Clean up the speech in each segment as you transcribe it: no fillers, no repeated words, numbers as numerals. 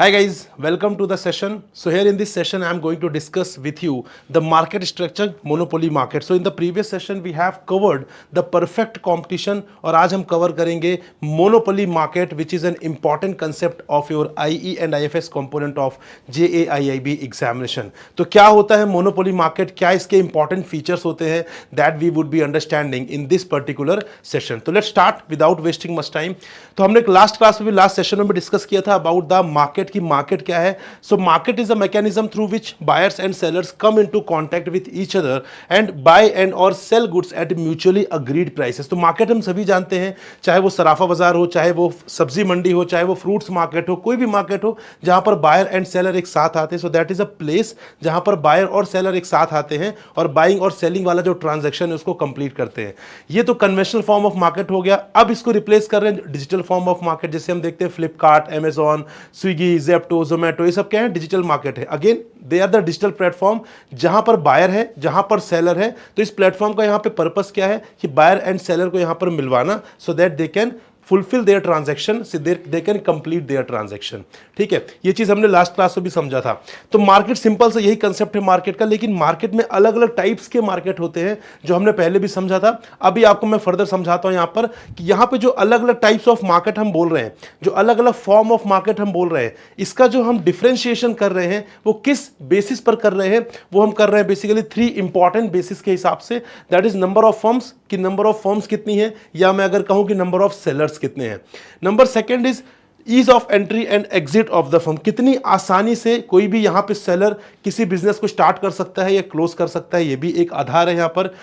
Hi guys, welcome to the session. So here in this session, I am going to discuss with you the market structure, monopoly market. So in the previous session, we have covered the perfect competition और आज हम cover करेंगे monopoly market, which is an important concept of your IE and IFS component of JAIIB examination. तो क्या होता है monopoly market, क्या इसके important features होते हैं, that we would be understanding in this particular session. तो let's start without wasting much time. तो हमने लास्ट क्लास में भी लास्ट सेशन में भी डिस्कस किया था अबाउट द मार्केट की मार्केट क्या है. So market is a mechanism through which buyers and sellers come into contact with each other and buy and और sell goods at mutually agreed prices. तो market हम सभी जानते हैं, चाहे वो सराफा बाजार हो, चाहे वो सब्जी मंडी हो, चाहे वो फ्रूट्स मार्केट हो, कोई भी मार्केट हो जहां पर बायर एंड सेलर एक साथ आते हैं. So that is a place जहां पर बायर और सेलर एक साथ आते हैं और बाइंग और सेलिंग वाला जो ट्रांजेक्शन है उसको कंप्लीट करते हैं. ये तो कन्वेंशनल फॉर्म ऑफ मार्केट हो गया. अब इसको रिप्लेस कर रहे हैं डिजिटल फॉर्म ऑफ मार्केट, जैसे हम देखते हैं फ्लिपकार्ट, अमेजॉन, स्विगी, जेप्टो, जोमेटो, ये सब क्या है? डिजिटल मार्केट है. Again they are the digital platform जहां पर बायर है, जहां पर सेलर है. तो इस प्लेटफॉर्म का यहां पे पर्पस क्या है कि बायर एंड सेलर को यहां पर मिलवाना, so that they can fulfil their transaction, they can complete their transaction. ठीक है, ये चीज हमने लास्ट क्लास में भी समझा था. तो मार्केट सिंपल से यही कंसेप्ट है मार्केट का, लेकिन मार्केट में अलग अलग टाइप्स के मार्केट होते हैं जो हमने पहले भी समझा था. अभी आपको मैं फर्दर समझाता हूं यहां पर कि यहां पे जो अलग अलग टाइप्स ऑफ मार्केट हम बोल रहे हैं, जो अलग अलग फॉर्म ऑफ मार्केट हम बोल रहे हैं, इसका जो हम डिफरेंशिएशन कर रहे हैं वो किस बेसिस पर कर रहे हैं, वो हम कर रहे हैं बेसिकली 3 इंपॉर्टेंट बेसिस के हिसाब से. That is number of firms, कि नंबर ऑफ फर्म्स कितनी है, या मैं अगर कहूं कि नंबर ऑफ सेलर्स कितने हैं. Number second is ease of entry and exit of the firm, कितनी आसानी से कोई भी यहां पे सेलर किसी बिजनेस को स्टार्ट कर सकता है या क्लोज कर सकता है. ये भी एक आधार है यहां पर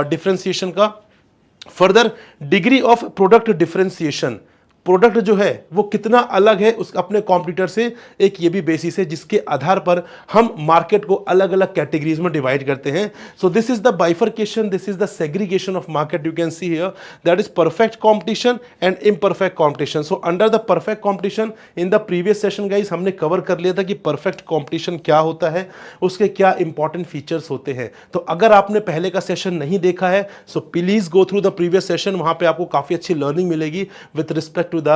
डिफरेंशिएशन का. Further degree of product differentiation, product जो है वो कितना अलग है उस अपने कॉम्पिटिटर से, एक ये भी बेसिस है जिसके आधार पर हम मार्केट को अलग अलग कैटेगरीज में डिवाइड करते हैं. सो this is the bifurcation, this is the segregation of market. You can see here that is perfect competition and imperfect competition. So under the perfect competition in the previous session guys हमने cover कर लिया था कि perfect competition क्या होता है, उसके क्या इंपॉर्टेंट फीचर्स होते हैं. तो अगर आपने पहले का सेशन नहीं देखा है so please go through the previous session, वहां पे आपको काफी अच्छी लर्निंग मिलेगी with respect to the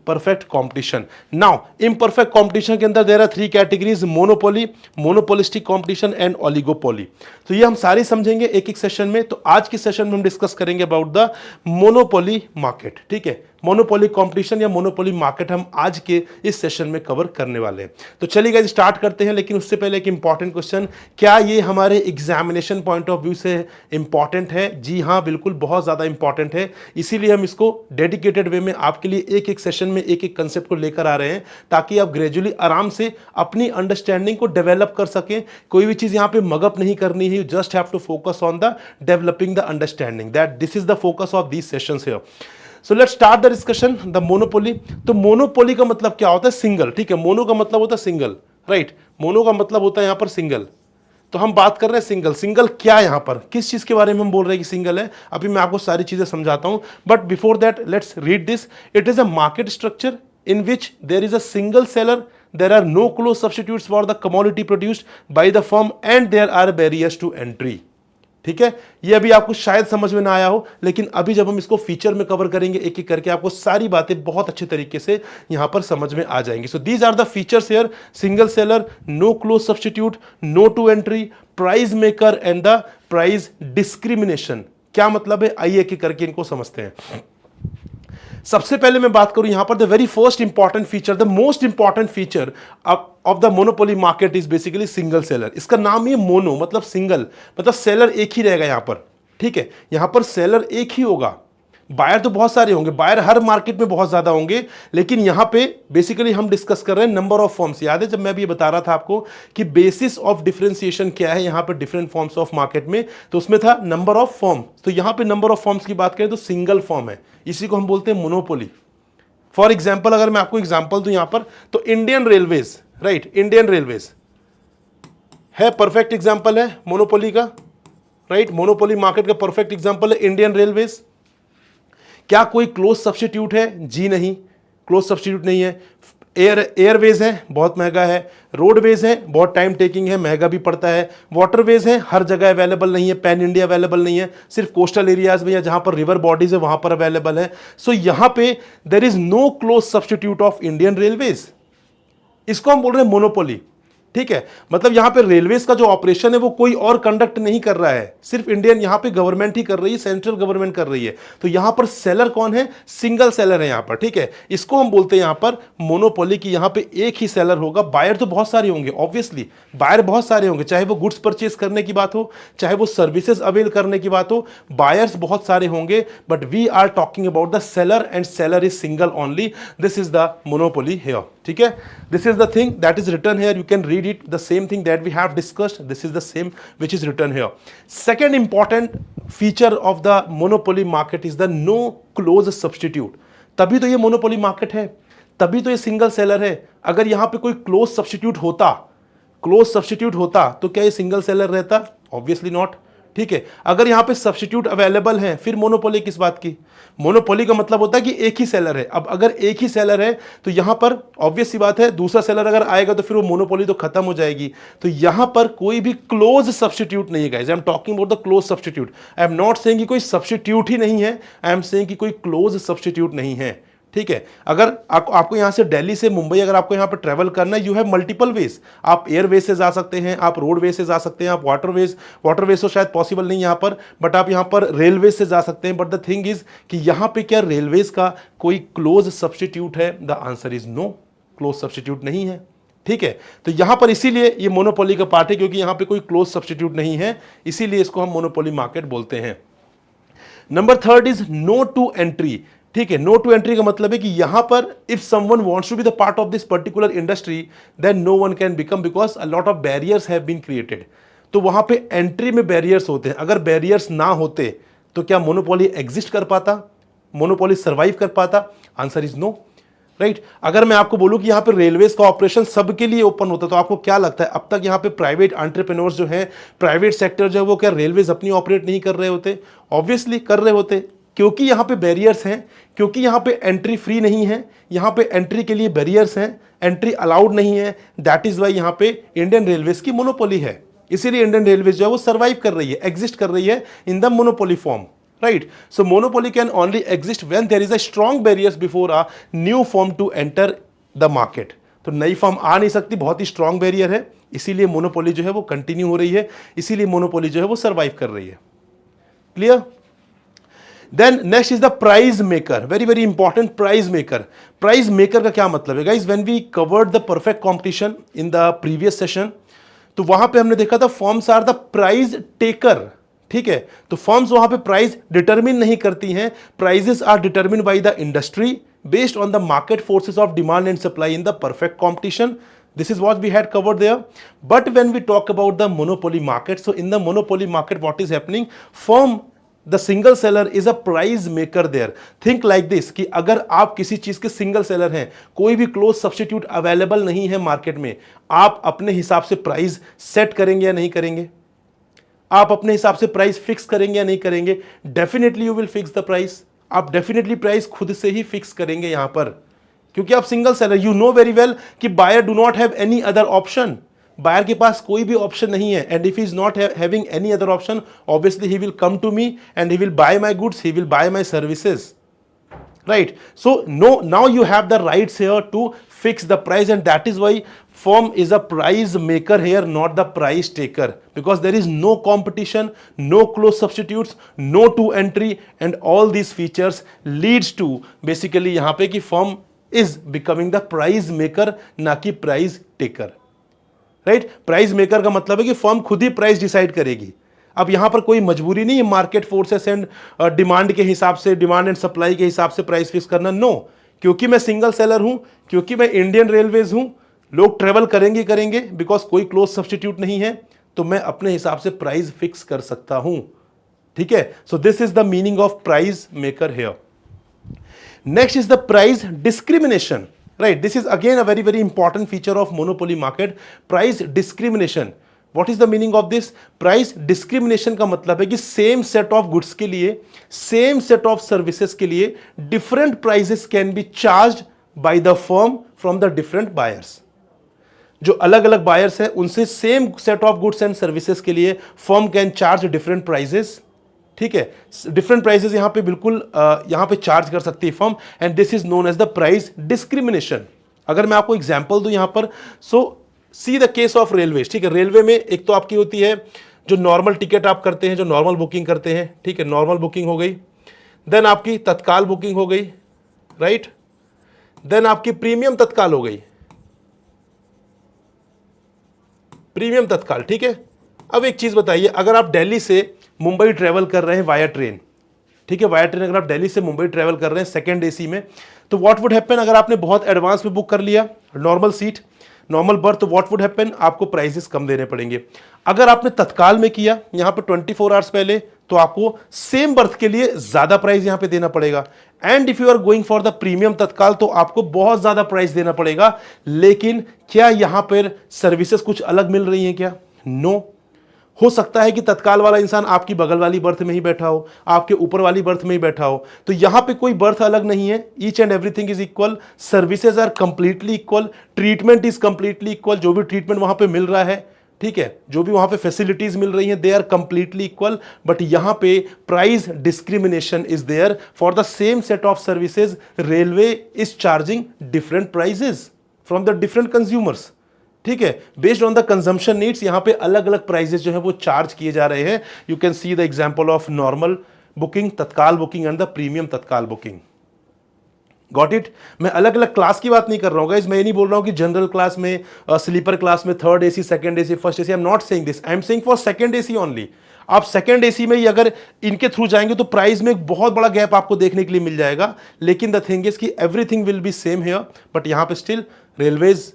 perfect competition. Now imperfect competition के अंदर there are 3 categories: monopoly, monopolistic competition and oligopoly. तो ये हम सारी समझेंगे एक एक सेशन में. तो आज के सेशन में हम डिस्कस करेंगे अबाउट द मोनोपोली मार्केट. ठीक है, मोनोपोली कंपटीशन या मोनोपोली मार्केट हम आज के इस सेशन में कवर करने वाले हैं. तो चलिए गाइस स्टार्ट करते हैं, लेकिन उससे पहले एक इंपॉर्टेंट क्वेश्चन, क्या ये हमारे एग्जामिनेशन पॉइंट ऑफ व्यू से इंपॉर्टेंट है? जी हाँ, बिल्कुल बहुत ज्यादा इंपॉर्टेंट है. इसीलिए हम इसको डेडिकेटेड वे में आपके लिए एक एक सेशन में एक एक कंसेप्ट को लेकर आ रहे हैं, ताकि आप ग्रेजुअली आराम से अपनी अंडरस्टैंडिंग को डेवलप कर सकें. कोई भी चीज यहां पे मगअप नहीं करनी है. You just have to focus on the developing the understanding. That this is the focus of these sessions here. So let's start the discussion. The monopoly. तो मोनोपोली का मतलब क्या होता है? सिंगल. ठीक है, मोनो का मतलब होता है सिंगल, राइट. मोनो का मतलब होता है यहां पर सिंगल. तो हम बात कर रहे हैं सिंगल. सिंगल क्या यहां पर किस चीज के बारे में हम बोल रहे हैं कि सिंगल है? अभी मैं आपको सारी चीजें समझाता हूं, but before that let's read this. It is a market structure in which there is a single seller, there are no close substitutes for the commodity produced by the firm and there are barriers to entry. ठीक है, ये अभी आपको शायद समझ में ना आया हो, लेकिन अभी जब हम इसको फीचर में कवर करेंगे एक एक करके, आपको सारी बातें बहुत अच्छे तरीके से यहां पर समझ में आ जाएंगी. So these are the features here: single seller, no close substitute, no to entry, price maker and the price discrimination. क्या मतलब है? आइए एक एक करके इनको समझते हैं. सबसे पहले मैं बात करूं यहां पर the very first important feature, the most important feature of the monopoly market is basically single seller. इसका नाम ही मोनो मतलब सिंगल, मतलब सेलर एक ही रहेगा यहां पर. ठीक है, यहां पर सेलर एक ही होगा. बायर तो बहुत सारे होंगे, बायर हर मार्केट में बहुत ज्यादा होंगे, लेकिन यहां पे बेसिकली हम डिस्कस कर रहे हैं नंबर ऑफ फॉर्म्स. याद है जब मैं भी ये बता रहा था आपको कि बेसिस ऑफ डिफरेंशिएशन क्या है यहां पे डिफरेंट फॉर्म्स ऑफ मार्केट में, तो उसमें था नंबर ऑफ फॉर्म. तो यहां पे नंबर ऑफ फॉर्म्स की बात करें तो सिंगल फॉर्म है, इसी को हम बोलते हैं मोनोपोली. फॉर एग्जाम्पल अगर मैं आपको एग्जाम्पल दूं यहां पर, तो Indian railways, right, Indian railways है परफेक्ट एग्जाम्पल है मोनोपोली का, राइट. मोनोपोली मार्केट का परफेक्ट एग्जाम्पल है इंडियन रेलवेज. क्या कोई क्लोज सब्स्टिट्यूट है? जी नहीं, क्लोज सब्स्टिट्यूट नहीं है. एयरवेज है, बहुत महंगा है. रोडवेज है, बहुत टाइम टेकिंग है, महंगा भी पड़ता है. वाटरवेज है, हर जगह अवेलेबल नहीं है, पैन इंडिया अवेलेबल नहीं है, सिर्फ कोस्टल एरियाज में या जहां पर रिवर बॉडीज है वहां पर अवेलेबल है. सो यहां पे there is no close substitute of Indian railways. इसको हम बोल रहे हैं मोनोपोली। ठीक है, मतलब यहां पे रेलवेज का जो ऑपरेशन है वो कोई और कंडक्ट नहीं कर रहा है, सिर्फ इंडियन यहां पे गवर्नमेंट ही कर रही है, सेंट्रल गवर्नमेंट कर रही है। तो यहां पर सेलर कौन है? सिंगल सेलर है यहां पर। ठीक है, इसको हम बोलते हैं यहां पर मोनोपोली की, यहां पे एक ही सेलर होगा। बायर तो बहुत सारे होंगे, ऑब्वियसली बायर बहुत सारे होंगे, चाहे वो गुड्स परचेज करने की बात हो, चाहे वो सर्विसेज अवेल करने की बात हो, बायर्स बहुत सारे होंगे, but we are talking about the seller and seller is single only. This is the monopoly here. ठीक है, this is the thing that is written here, you can read it, the same thing that we have discussed, this is the same which is written here. Second important feature of the monopoly market is the no close substitute. तभी तो ये monopoly market है, तभी तो ये single seller है। अगर यहां पे कोई क्लोज सब्स्टिट्यूट होता तो क्या ये सिंगल सेलर रहता? Obviously not. ठीक है, अगर यहां पे सब्स्टिट्यूट अवेलेबल है फिर मोनोपोली किस बात की? मोनोपोली का मतलब होता है कि एक ही सेलर है। अब अगर एक ही सेलर है तो यहां पर ऑब्वियस सी बात है, दूसरा सेलर अगर आएगा तो फिर वो मोनोपोली तो खत्म हो जाएगी। तो यहां पर कोई भी क्लोज सब्स्टिट्यूट नहीं है guys. I am talking about the close substitute. I am not saying कि कोई सब्स्टिट्यूट ही नहीं है, आई एम सेइंग कि कोई क्लोज सब्स्टिट्यूट नहीं है। ठीक है, अगर आपको यहां से दिल्ली से मुंबई अगर आपको यहां पर ट्रेवल करना है, यू हैव मल्टीपल वेज। आप एयरवे से जा सकते हैं, आप रोडवे से जा सकते हैं, आप वाटरवेज तो शायद पॉसिबल नहीं यहां पर, बट आप यहां पर रेलवे से जा सकते हैं। बट द थिंग इज कि यहां पे क्या रेलवेज का कोई क्लोज सब्स्टिट्यूट है? The answer is no, close substitute नहीं है। ठीक है, तो यहां पर इसीलिए ये मोनोपोली का पार्ट है, क्योंकि यहां पे कोई क्लोज सब्स्टिट्यूट नहीं है, इसीलिए इसको हम मोनोपोली मार्केट बोलते हैं। Number third is no to entry. ठीक है, नो टू एंट्री का मतलब है कि यहां पर if someone wants to be the part of this particular industry then no one can become, because a lot of barriers have been created. तो वहां पे एंट्री में बैरियर्स होते हैं। अगर बैरियर्स ना होते तो क्या मोनोपोली एग्जिस्ट कर पाता, मोनोपोली सर्वाइव कर पाता? Answer is no. राइट, अगर मैं आपको बोलूं कि यहां पे रेलवेज का ऑपरेशन सबके लिए ओपन होता तो आपको क्या लगता है अब तक यहां पे प्राइवेट एंटरप्रेन्योर्स जो है, प्राइवेट सेक्टर जो है, वो क्या रेलवेज अपनी ऑपरेट नहीं कर रहे होते? ऑब्वियसली कर रहे होते, क्योंकि यहां पे बैरियर्स हैं, क्योंकि यहां पे एंट्री फ्री नहीं है, यहां पे एंट्री के लिए बैरियर्स हैं, एंट्री अलाउड नहीं है। दैट इज वाई यहां पे इंडियन रेलवेज की मोनोपोली है। इसीलिए इंडियन रेलवेज जो है वो सर्वाइव कर रही है, एग्जिस्ट कर रही है in the monopoly form. Right, so monopoly can only exist when there is a strong barriers before a new form to enter the market. तो नई फॉर्म आ नहीं सकती, बहुत ही स्ट्रॉन्ग बैरियर है, इसीलिए मोनोपोली जो है वो कंटिन्यू हो रही है, इसीलिए मोनोपोली जो है वो सर्वाइव कर रही है। Clear? Then next is the price maker, very important, price maker. Price maker का क्या मतलब है guys? When we covered the perfect competition in the previous session, तो वहां पे हमने देखा था forms are the price taker. ठीक है, तो फॉर्म्स वहां पे प्राइस डिटरमिन नहीं करती हैं, prices are determine by the industry based on the market forces of demand and supply in the perfect competition. This is what we had covered there. But when we talk about the monopoly market, so in the monopoly market what is happening? Firm the single seller is a price maker there. Think like this कि अगर आप किसी चीज के single seller हैं, कोई भी close substitute available नहीं है मार्केट में, आप अपने हिसाब से प्राइस सेट करेंगे या नहीं करेंगे? आप अपने हिसाब से प्राइस फिक्स करेंगे या नहीं करेंगे? Definitely you will fix the price. आप डेफिनेटली प्राइस खुद से ही फिक्स करेंगे यहां पर, क्योंकि आप single seller, you know very well कि buyer do not have any other option. Buyer के पास कोई भी ऑप्शन नहीं है, and if he is not having any other option, obviously he will come to me and he will buy my goods, he will buy my services. Right, so no, now you have the rights here to fix the price, and that is why firm is a price maker here, not the price taker, because there is no competition, no close substitutes, no to entry, and all these features leads to basically यहाँ पे कि firm is becoming the price maker, ना कि price taker. Right, price maker का मतलब है कि firm खुद ही प्राइस डिसाइड करेगी। अब यहां पर कोई मजबूरी नहीं है मार्केट फोर्सेस एंड डिमांड के हिसाब से, डिमांड एंड सप्लाई के हिसाब से प्राइस फिक्स करना। नो, क्योंकि मैं सिंगल सेलर हूं, क्योंकि मैं इंडियन रेलवेज हूं, लोग ट्रेवल करेंगे बिकॉज कोई क्लोज सब्स्टिट्यूट नहीं है, तो मैं अपने हिसाब से प्राइस फिक्स कर सकता हूं। ठीक है, सो this is the meaning of price maker here. Next is the price discrimination. Right, this is again a very important feature of monopoly market, price discrimination. What is the meaning of this? Price discrimination का मतलब है कि same set of goods के लिए, same set of services के लिए different prices can be charged by the firm from the different buyers. जो अलग अलग बायर्स हैं उनसे same set of goods and services के लिए firm can charge different prices. ठीक है, डिफरेंट प्राइसेस यहां पे चार्ज कर सकती है firm, and this is known as the price discrimination. अगर मैं आपको एग्जाम्पल दूं यहां पर, so see the case of railway, ठीक है। रेलवे में एक तो आपकी होती है जो नॉर्मल टिकट आप करते हैं, जो नॉर्मल बुकिंग करते हैं, ठीक है, नॉर्मल बुकिंग हो गई। देन आपकी तत्काल बुकिंग हो गई, राइट। देन आपकी प्रीमियम तत्काल हो गई, प्रीमियम तत्काल, ठीक है। अब एक चीज बताइए, अगर आप दिल्ली से मुंबई ट्रेवल कर रहे हैं वाया ट्रेन, ठीक है, वाया ट्रेन अगर आप दिल्ली से मुंबई ट्रेवल कर रहे हैं सेकंड एसी में, तो व्हाट वुड हैपन, अगर आपने बहुत एडवांस में बुक कर लिया नॉर्मल सीट, नॉर्मल बर्थ, तो व्हाट वुड हैपन, आपको प्राइसेस कम देने पड़ेंगे। अगर आपने तत्काल में किया यहां पे 24 आवर्स पहले, तो आपको सेम बर्थ के लिए ज्यादा प्राइस यहां पे देना पड़ेगा। And if you are going for the premium Tatkal, तो आपको बहुत ज्यादा प्राइस देना पड़ेगा। लेकिन क्या यहां पर सर्विसेज कुछ अलग मिल रही हैं क्या? नो। हो सकता है कि तत्काल वाला इंसान आपकी बगल वाली बर्थ में ही बैठा हो, आपके ऊपर वाली बर्थ में ही बैठा हो, तो यहां पे कोई बर्थ अलग नहीं है। Each and everything is equal, services are completely equal, treatment is completely equal, जो भी ट्रीटमेंट वहां पे मिल रहा है, ठीक है, जो भी वहां पे फैसिलिटीज मिल रही हैं, they are completely equal. But यहां पे price discrimination is there for the same set of services. Railway is charging different prices from the different consumers, ठीक है, based on the consumption needs. यहां पे अलग अलग प्राइसेस जो है वो चार्ज किए जा रहे हैं। You can see the example of normal booking, तत्काल बुकिंग एंड द प्रीमियम तत्काल बुकिंग। Got it. मैं अलग अलग क्लास की बात नहीं कर रहा हूं गाइस, मैं ये नहीं बोल रहा हूं कि जनरल क्लास में, स्लीपर क्लास में, third AC, second AC, first AC, I am not saying this, I am saying for second AC only. आप सेकंड एसी में ही अगर इनके थ्रू जाएंगे तो प्राइस में एक बहुत बड़ा गैप आपको देखने के लिए मिल जाएगा। लेकिन द थिंग इज कि everything will be same here, but यहां पे still railways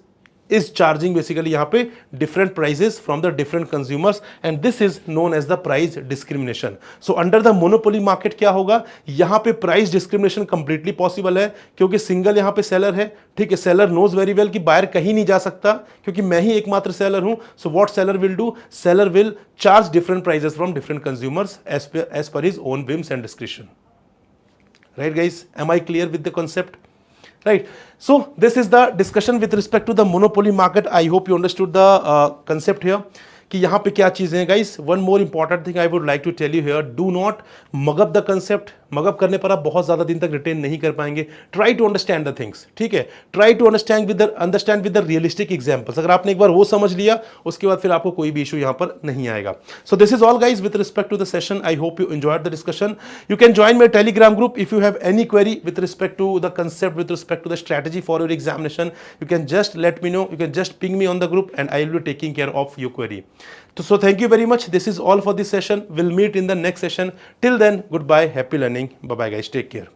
is charging basically यहाँ पे different prices from the different consumers, and this is known as the price discrimination. So under the monopoly market क्या होगा, यहाँ पे price discrimination completely possible है, क्योंकि सिंगल यहाँ पे सेलर है, ठीक है। सेलर knows very well कि बायर कहीं नहीं जा सकता क्योंकि मैं ही एकमात्र सेलर हूं। So what seller will do, seller will charge different prices from different consumers as per his own whims and discretion. Right guys, am I clear with the concept? Right. So this is the discussion with respect to the monopoly market. I hope you understood the concept here. कि यहाँ पे क्या चीज़ें हैं guys. One more important thing I would like to tell you here, do not mug up the concept. Mug up करने पर आप बहुत ज़्यादा दिन तक रिटेन नहीं कर पाएंगे। Try to understand the things, ठीक है। Try to understand with the realistic examples. अगर आपने एक बार वो समझ लिया, उसके बाद फिर आपको कोई भी इशू यहाँ पर नहीं आएगा। So this is all guys with respect to the session. I hope you enjoyed the discussion. You can join my Telegram group if you have any query with respect to the concept, with respect to the strategy for your examination. You can just let me know, you can just ping me on the group and I will be taking care of your query. So thank you very much. This is all for this session. We'll meet in the next session. Till then, goodbye, happy learning. Bye bye guys, take care.